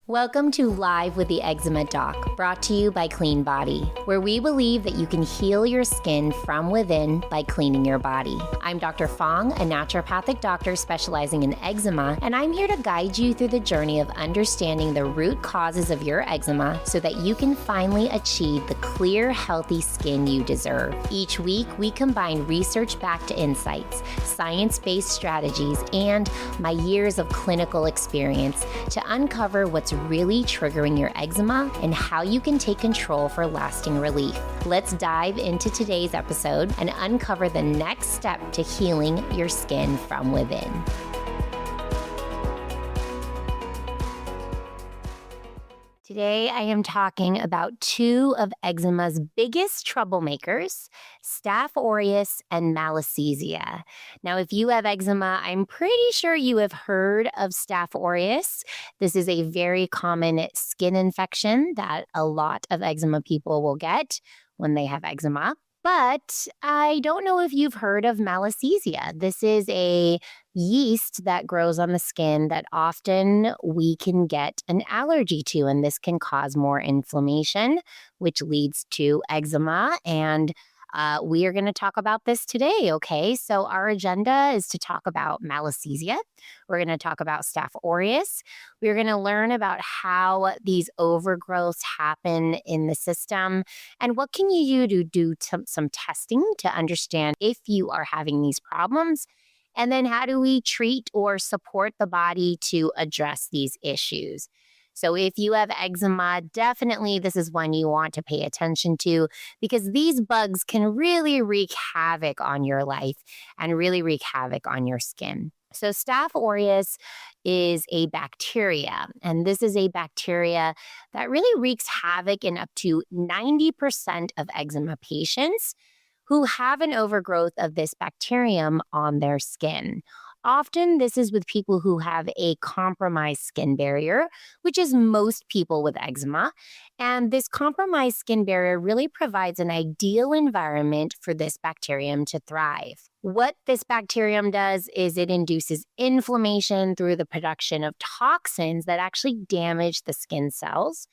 Welcome to Live with the Eczema Doc, brought to you by Clean Body, where we believe that you can heal your skin from within by cleaning your body. I'm Dr. Fong, a naturopathic doctor specializing in eczema, and I'm here to guide you through the journey of understanding the root causes of your eczema so that you can finally achieve the clear, healthy skin you deserve. Each week, we combine research-backed insights, science-based strategies, and my years of clinical experience to uncover what's really triggering your eczema and how you can take control for lasting relief. Let's dive into today's episode and uncover the next step to healing your skin from within. Today, I am talking about two of eczema's biggest troublemakers, Staph aureus and Malassezia. Now, if you have eczema, I'm pretty sure you have heard of Staph aureus. This is a very common skin infection that a lot of eczema people will get when they have eczema. But I don't know if you've heard of Malassezia. This is a yeast that grows on the skin that often we can get an allergy to, and this can cause more inflammation, which leads to eczema. And we are going to talk about this today, okay? So our agenda is to talk about Malassezia. We're going to talk about Staph aureus. We're going to learn about how these overgrowths happen in the system and what can you do some testing to understand if you are having these problems. And then how do we treat or support the body to address these issues? So if you have eczema, definitely this is one you want to pay attention to because these bugs can really wreak havoc on your life and really wreak havoc on your skin. So Staph aureus is a bacteria, and this is a bacteria that really wreaks havoc in up to 90% of eczema patients who have an overgrowth of this bacterium on their skin. Often, this is with people who have a compromised skin barrier, which is most people with eczema. And this compromised skin barrier really provides an ideal environment for this bacterium to thrive. What this bacterium does is it induces inflammation through the production of toxins that actually damage the skin cells.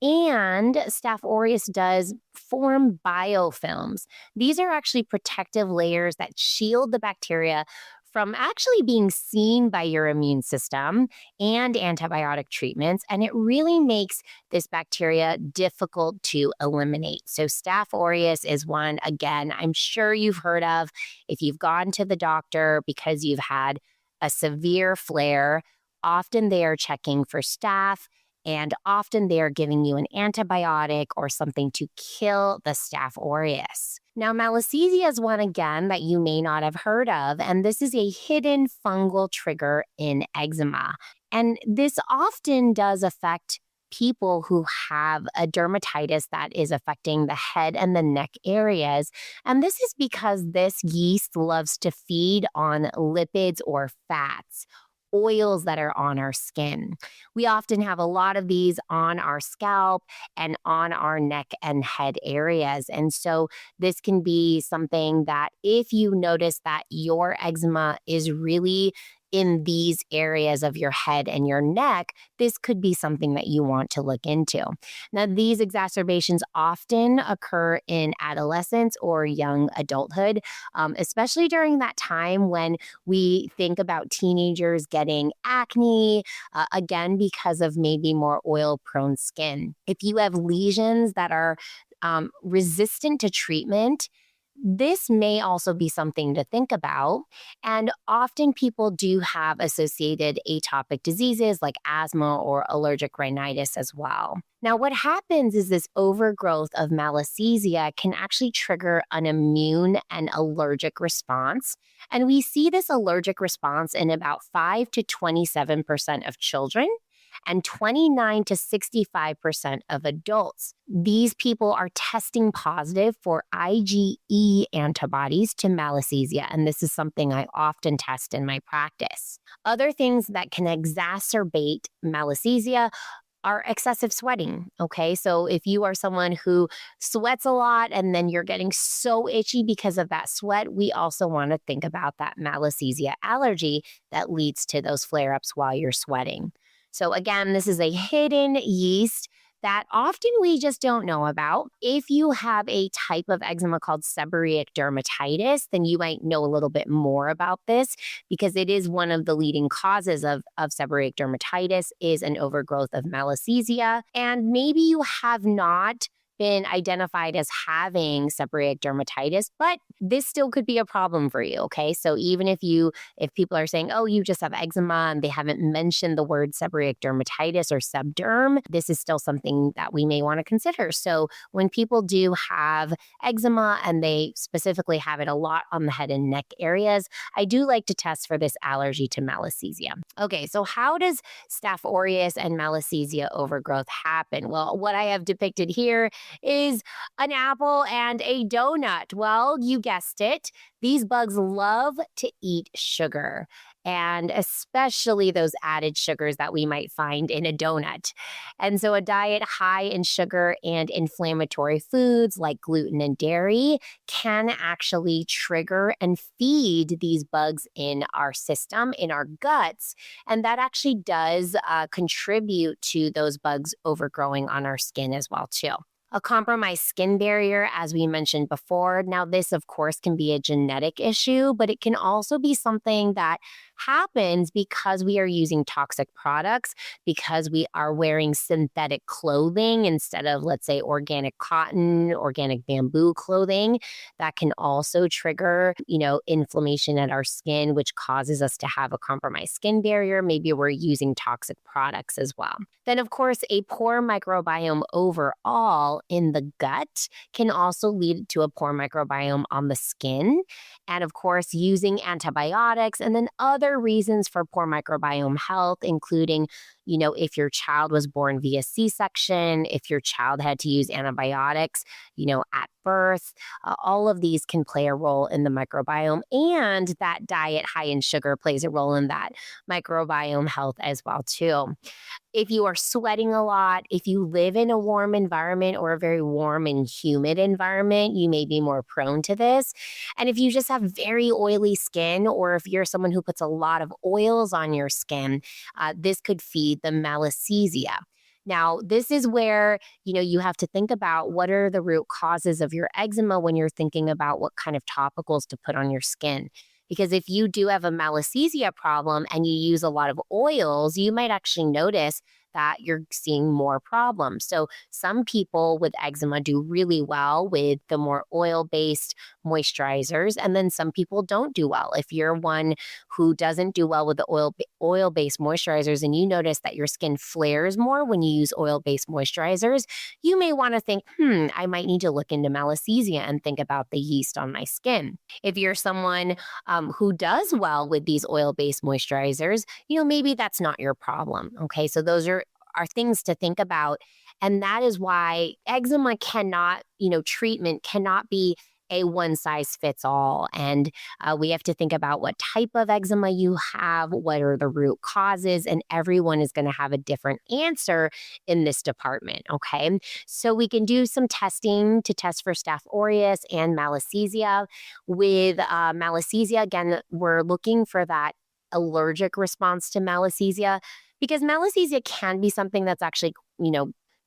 And Staph aureus does form biofilms. These are actually protective layers that shield the bacteria from actually being seen by your immune system and antibiotic treatments, and it really makes this bacteria difficult to eliminate. So Staph aureus is one, again, I'm sure you've heard of if you've gone to the doctor because you've had a severe flare. Often they are checking for staph, and often they are giving you an antibiotic or something to kill the Staph aureus. Now, Malassezia is one, again, that you may not have heard of, and this is a hidden fungal trigger in eczema. And this often does affect people who have a dermatitis that is affecting the head and the neck areas. And this is because this yeast loves to feed on lipids or fats, oils that are on our skin. We often have a lot of these on our scalp and on our neck and head areas. And so this can be something that if you notice that your eczema is really in these areas of your head and your neck, this could be something that you want to look into. Now, these exacerbations often occur in adolescence or young adulthood, especially during that time when we think about teenagers getting acne, again, because of maybe more oil-prone skin. If you have lesions that are resistant to treatment, this may also be something to think about. And often people do have associated atopic diseases like asthma or allergic rhinitis as well. Now, what happens is this overgrowth of Malassezia can actually trigger an immune and allergic response. And we see this allergic response in about 5 to 27% of children and 29 to 65% of adults. These people are testing positive for IgE antibodies to Malassezia, and this is something I often test in my practice. Other things that can exacerbate Malassezia are excessive sweating, okay? So if you are someone who sweats a lot and then you're getting so itchy because of that sweat, we also want to think about that Malassezia allergy that leads to those flare-ups while you're sweating. So, again, this is a hidden yeast that often we just don't know about. If you have a type of eczema called seborrheic dermatitis, then you might know a little bit more about this because it is one of the leading causes of seborrheic dermatitis is an overgrowth of Malassezia. And maybe you have not been identified as having seborrheic dermatitis, but this still could be a problem for you. Okay. So even if people are saying, oh, you just have eczema and they haven't mentioned the word seborrheic dermatitis or sebderm, this is still something that we may want to consider. So when people do have eczema and they specifically have it a lot on the head and neck areas, I do like to test for this allergy to Malassezia. Okay. So how does Staph aureus and Malassezia overgrowth happen? Well, what I have depicted here is an apple and a donut. Well, you guessed it. These bugs love to eat sugar, and especially those added sugars that we might find in a donut. And so, a diet high in sugar and inflammatory foods like gluten and dairy can actually trigger and feed these bugs in our system, in our guts. And that actually does contribute to those bugs overgrowing on our skin as well, too. A compromised skin barrier, as we mentioned before. Now, this, of course, can be a genetic issue, but it can also be something that happens because we are using toxic products, because we are wearing synthetic clothing instead of, let's say, organic cotton, organic bamboo clothing. That can also trigger, inflammation at our skin, which causes us to have a compromised skin barrier. Maybe we're using toxic products as well. Then, of course, a poor microbiome overall in the gut can also lead to a poor microbiome on the skin. And of course, using antibiotics and then other reasons for poor microbiome health, including, if your child was born via C-section, if your child had to use antibiotics, at birth, all of these can play a role in the microbiome. And that diet high in sugar plays a role in that microbiome health as well, too. If you are sweating a lot, if you live in a warm environment or a very warm and humid environment, you may be more prone to this. And if you just have very oily skin, or if you're someone who puts a lot of oils on your skin, this could feed the Malassezia. Now, this is where, you have to think about what are the root causes of your eczema when you're thinking about what kind of topicals to put on your skin. Because if you do have a Malassezia problem and you use a lot of oils, you might actually notice that you're seeing more problems. So some people with eczema do really well with the more oil-based moisturizers, and then some people don't do well. If you're one who doesn't do well with the oil-based moisturizers and you notice that your skin flares more when you use oil-based moisturizers, you may want to think, I might need to look into Malassezia and think about the yeast on my skin. If you're someone who does well with these oil-based moisturizers, maybe that's not your problem. Okay, so those are things to think about. And that is why eczema treatment cannot be a one size fits all. And we have to think about what type of eczema you have, what are the root causes, and everyone is going to have a different answer in this department. Okay. So we can do some testing to test for Staph aureus and Malassezia. With Malassezia, again, we're looking for that allergic response to Malassezia, because Malassezia can be something that's actually,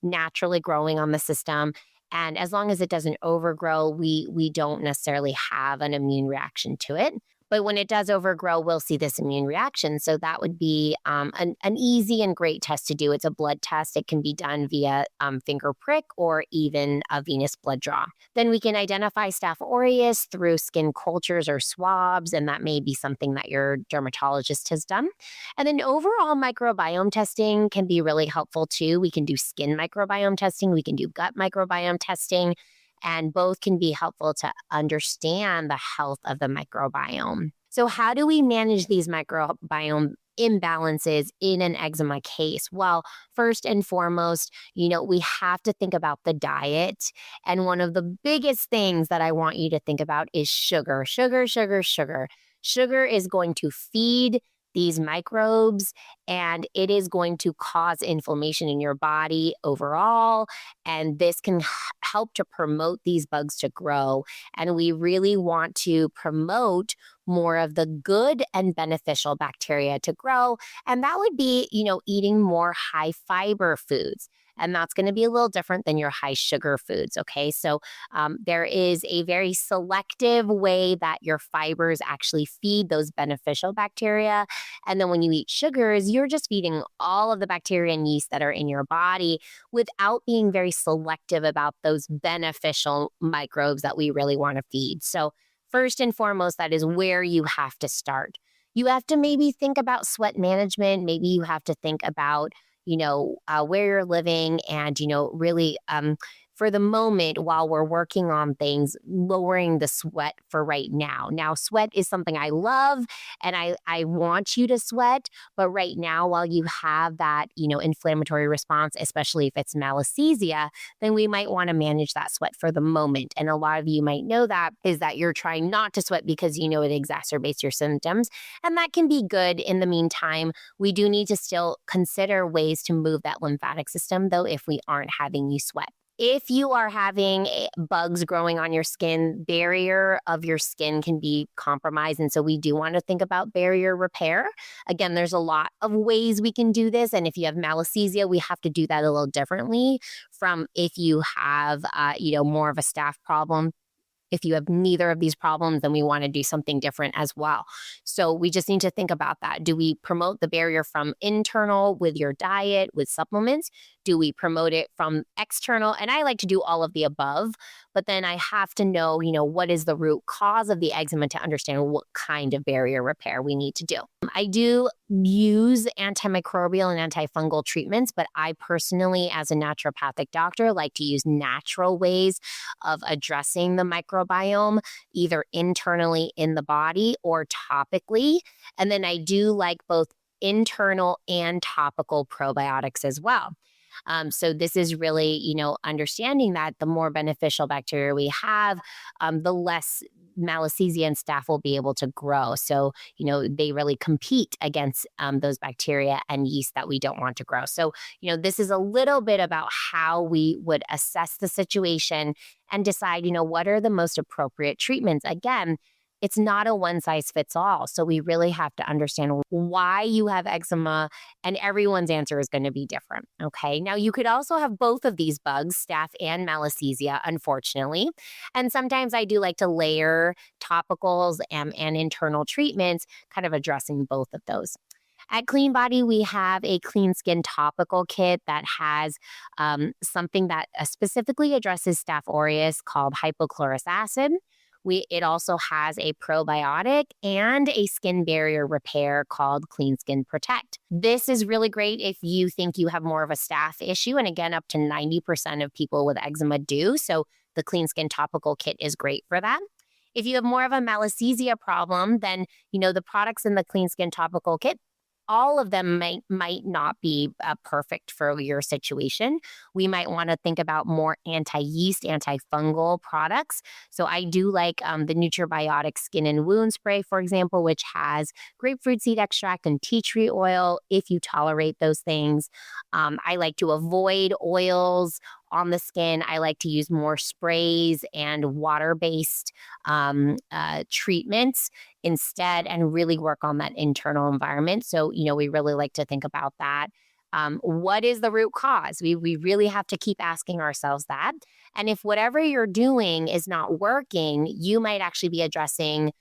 naturally growing on the system. And as long as it doesn't overgrow, we don't necessarily have an immune reaction to it. But when it does overgrow, we'll see this immune reaction. So that would be an easy and great test to do. It's a blood test. It can be done via finger prick or even a venous blood draw. Then we can identify Staph aureus through skin cultures or swabs, and that may be something that your dermatologist has done. And then overall microbiome testing can be really helpful too. We can do skin microbiome testing. We can do gut microbiome testing. And both can be helpful to understand the health of the microbiome. So how do we manage these microbiome imbalances in an eczema case? Well, first and foremost, we have to think about the diet. And one of the biggest things that I want you to think about is sugar. Sugar is going to feed these microbes, and it is going to cause inflammation in your body overall. And this can help to promote these bugs to grow. And we really want to promote more of the good and beneficial bacteria to grow. And that would be, eating more high fiber foods. And that's going to be a little different than your high sugar foods. Okay. So there is a very selective way that your fibers actually feed those beneficial bacteria. And then when you eat sugars, you're just feeding all of the bacteria and yeast that are in your body without being very selective about those beneficial microbes that we really want to feed. So, first and foremost, that is where you have to start. You have to maybe think about sweat management. Maybe you have to think about where you're living and, really for the moment while we're working on things, lowering the sweat for right now. Now, sweat is something I love and I want you to sweat. But right now, while you have that, inflammatory response, especially if it's Malassezia, then we might want to manage that sweat for the moment. And a lot of you might know that is that you're trying not to sweat because it exacerbates your symptoms. And that can be good. In the meantime, we do need to still consider ways to move that lymphatic system, though, if we aren't having you sweat. If you are having bugs growing on your skin, barrier of your skin can be compromised. And so we do want to think about barrier repair. Again, there's a lot of ways we can do this. And if you have Malassezia, we have to do that a little differently from if you have, more of a staph problem. If you have neither of these problems, then we want to do something different as well. So we just need to think about that. Do we promote the barrier from internal with your diet, with supplements? Do we promote it from external? And I like to do all of the above, but then I have to know, what is the root cause of the eczema to understand what kind of barrier repair we need to do. I do use antimicrobial and antifungal treatments, but I personally, as a naturopathic doctor, like to use natural ways of addressing the microbiome, either internally in the body or topically. And then I do like both internal and topical probiotics as well. So this is really, understanding that the more beneficial bacteria we have, the less Malassezia and staph will be able to grow. So, they really compete against those bacteria and yeast that we don't want to grow. So, this is a little bit about how we would assess the situation and decide, what are the most appropriate treatments. Again, it's not a one size fits all. So we really have to understand why you have eczema, and everyone's answer is going to be different. Okay. Now, you could also have both of these bugs, staph and Malassezia, unfortunately. And sometimes I do like to layer topicals and internal treatments, kind of addressing both of those. At Clean Body, we have a clean skin topical kit that has something that specifically addresses Staph aureus called hypochlorous acid. It also has a probiotic and a skin barrier repair called Clean Skin Protect. This is really great if you think you have more of a staph issue. And again, up to 90% of people with eczema do. So the Clean Skin Topical Kit is great for that. If you have more of a Malassezia problem, then, the products in the Clean Skin Topical Kit, all of them might not be perfect for your situation. We might want to think about more anti-yeast, antifungal products. So I do like the Nutribiotic Skin and Wound Spray, for example, which has grapefruit seed extract and tea tree oil, if you tolerate those things. I like to avoid oils on the skin. I like to use more sprays and water-based treatments instead, and really work on that internal environment. So, we really like to think about that. What is the root cause? We really have to keep asking ourselves that. And if whatever you're doing is not working, you might actually be addressing,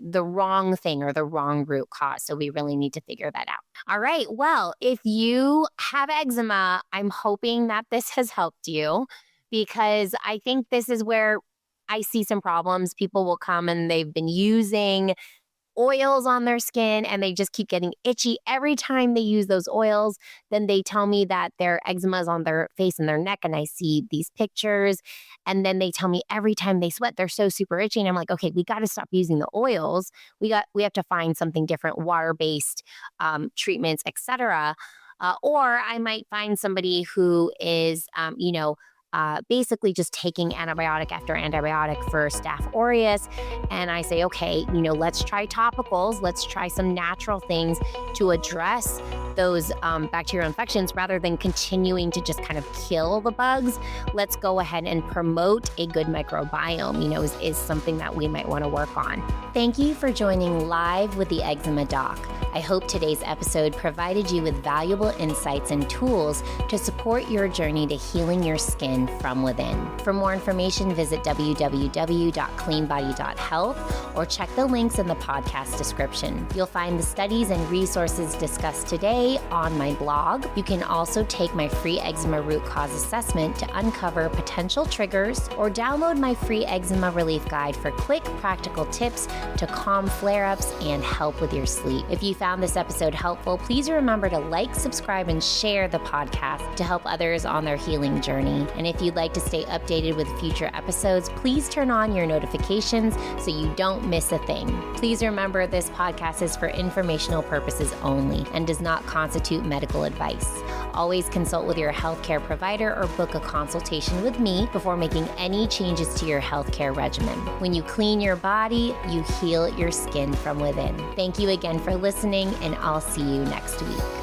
the wrong thing or the wrong root cause. So we really need to figure that out. All right. Well, if you have eczema, I'm hoping that this has helped you, because I think this is where I see some problems. People will come and they've been using oils on their skin and they just keep getting itchy every time they use those oils. Then they tell me that their eczema is on their face and their neck, and I see these pictures. And then they tell me every time they sweat, they're so super itchy. And I'm like, okay, we got to stop using the oils. We have to find something different, water-based treatments, etc. Or I might find somebody who is, basically just taking antibiotic after antibiotic for Staph aureus. And I say, okay, let's try topicals. Let's try some natural things to address those bacterial infections rather than continuing to just kind of kill the bugs. Let's go ahead and promote a good microbiome, is something that we might want to work on. Thank you for joining Live with the Eczema Doc. I hope today's episode provided you with valuable insights and tools to support your journey to healing your skin from within. For more information, visit www.cleanbody.health or check the links in the podcast description. You'll find the studies and resources discussed today on my blog. You can also take my free eczema root cause assessment to uncover potential triggers or download my free eczema relief guide for quick, practical tips to calm flare-ups and help with your sleep. If you found this episode helpful, please remember to like, subscribe, and share the podcast to help others on their healing journey. And if you'd like to stay updated with future episodes, please turn on your notifications so you don't miss a thing. Please remember this podcast is for informational purposes only and does not constitute medical advice. Always consult with your healthcare provider or book a consultation with me before making any changes to your healthcare regimen. When you clean your body, you heal your skin from within. Thank you again for listening, and I'll see you next week.